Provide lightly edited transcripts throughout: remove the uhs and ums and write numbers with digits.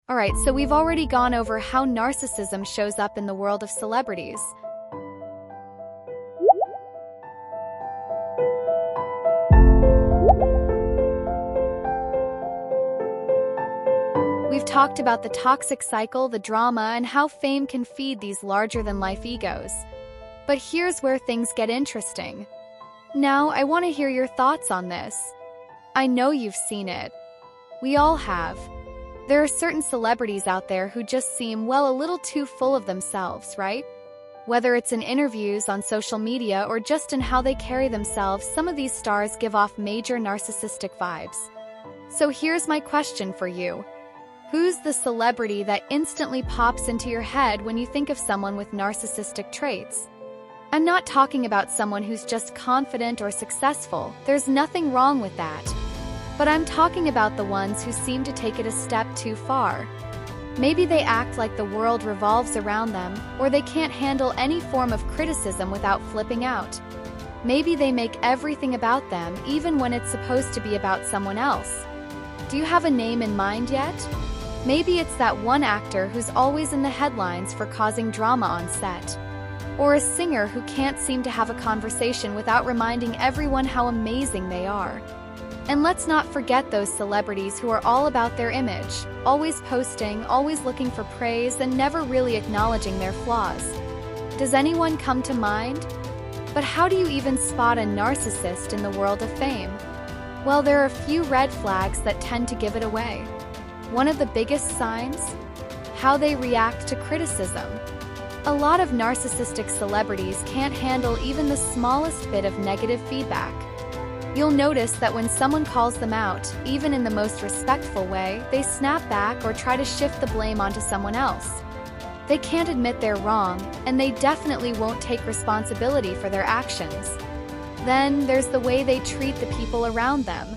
Alright, so we've already gone over how narcissism shows up in the world of celebrities. We've talked about the toxic cycle, the drama, and how fame can feed these larger-than-life egos. But here's where things get interesting. Now, I want to hear your thoughts on this. I know you've seen it. We all have. There are certain celebrities out there who just seem, well, a little too full of themselves, right? Whether it's in interviews, on social media, or just in how they carry themselves, some of these stars give off major narcissistic vibes. So here's my question for you. Who's the celebrity that instantly pops into your head when you think of someone with narcissistic traits? I'm not talking about someone who's just confident or successful. There's nothing wrong with that. But I'm talking about the ones who seem to take it a step too far. Maybe they act like the world revolves around them, or they can't handle any form of criticism without flipping out. Maybe they make everything about them, even when it's supposed to be about someone else. Do you have a name in mind yet? Maybe it's that one actor who's always in the headlines for causing drama on set. Or a singer who can't seem to have a conversation without reminding everyone how amazing they are. And let's not forget those celebrities who are all about their image, always posting, always looking for praise, and never really acknowledging their flaws. Does anyone come to mind? But how do you even spot a narcissist in the world of fame? Well, there are a few red flags that tend to give it away. One of the biggest signs? How they react to criticism. A lot of narcissistic celebrities can't handle even the smallest bit of negative feedback. You'll notice that when someone calls them out, even in the most respectful way, they snap back or try to shift the blame onto someone else. They can't admit they're wrong, and they definitely won't take responsibility for their actions. Then there's the way they treat the people around them.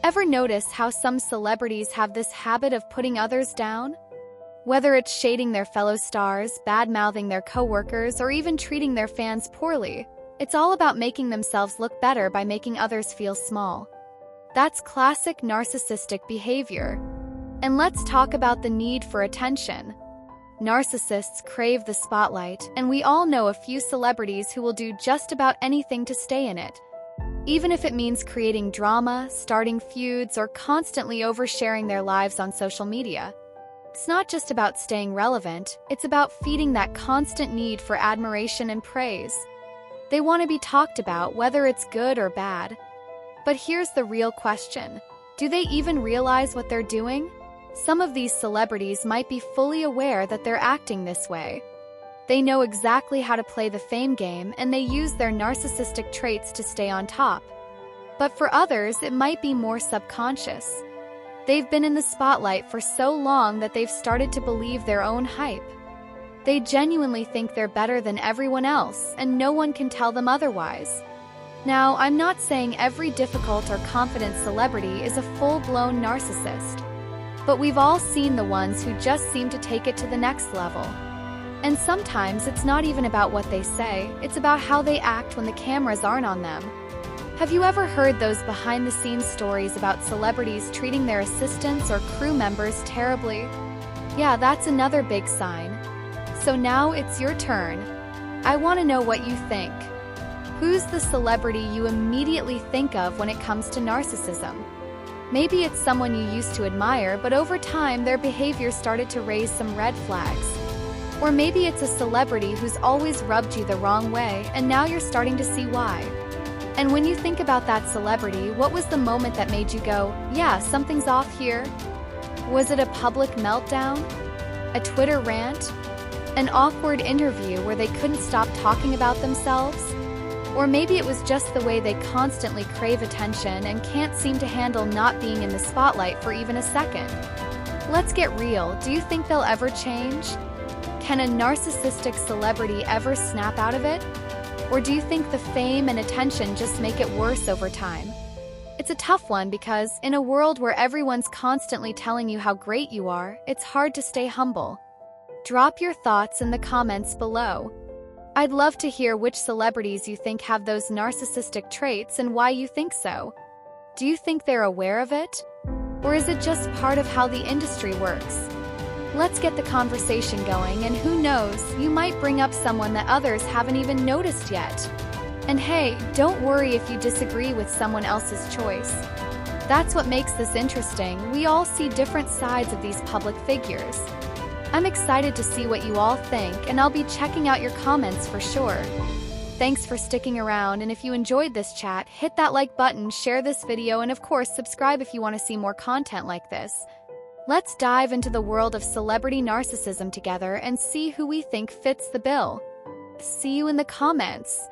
Ever notice how some celebrities have this habit of putting others down? Whether it's shading their fellow stars, bad-mouthing their coworkers, or even treating their fans poorly, it's all about making themselves look better by making others feel small. That's classic narcissistic behavior. And let's talk about the need for attention. Narcissists crave the spotlight, and we all know a few celebrities who will do just about anything to stay in it. Even if it means creating drama, starting feuds, or constantly oversharing their lives on social media. It's not just about staying relevant, it's about feeding that constant need for admiration and praise. They want to be talked about, whether it's good or bad. But here's the real question. Do they even realize what they're doing? Some of these celebrities might be fully aware that they're acting this way. They know exactly how to play the fame game, and they use their narcissistic traits to stay on top. But for others, it might be more subconscious. They've been in the spotlight for so long that they've started to believe their own hype. They genuinely think they're better than everyone else, and no one can tell them otherwise. Now, I'm not saying every difficult or confident celebrity is a full-blown narcissist. But we've all seen the ones who just seem to take it to the next level. And sometimes it's not even about what they say, it's about how they act when the cameras aren't on them. Have you ever heard those behind-the-scenes stories about celebrities treating their assistants or crew members terribly? Yeah, that's another big sign. So now it's your turn. I want to know what you think. Who's the celebrity you immediately think of when it comes to narcissism? Maybe it's someone you used to admire, but over time their behavior started to raise some red flags. Or maybe it's a celebrity who's always rubbed you the wrong way, and now you're starting to see why. And when you think about that celebrity, what was the moment that made you go, yeah, something's off here? Was it a public meltdown? A Twitter rant? An awkward interview where they couldn't stop talking about themselves? Or maybe it was just the way they constantly crave attention and can't seem to handle not being in the spotlight for even a second. Let's get real, do you think they'll ever change? Can a narcissistic celebrity ever snap out of it? Or do you think the fame and attention just make it worse over time? It's a tough one because, in a world where everyone's constantly telling you how great you are, it's hard to stay humble. Drop your thoughts in the comments below. I'd love to hear which celebrities you think have those narcissistic traits and why you think so. Do you think they're aware of it? Or is it just part of how the industry works? Let's get the conversation going, and who knows, you might bring up someone that others haven't even noticed yet. And hey, don't worry if you disagree with someone else's choice. That's what makes this interesting. We all see different sides of these public figures. I'm excited to see what you all think, and I'll be checking out your comments for sure. Thanks for sticking around, and if you enjoyed this chat, hit that like button, share this video, and of course subscribe if you want to see more content like this. Let's dive into the world of celebrity narcissism together and see who we think fits the bill. See you in the comments.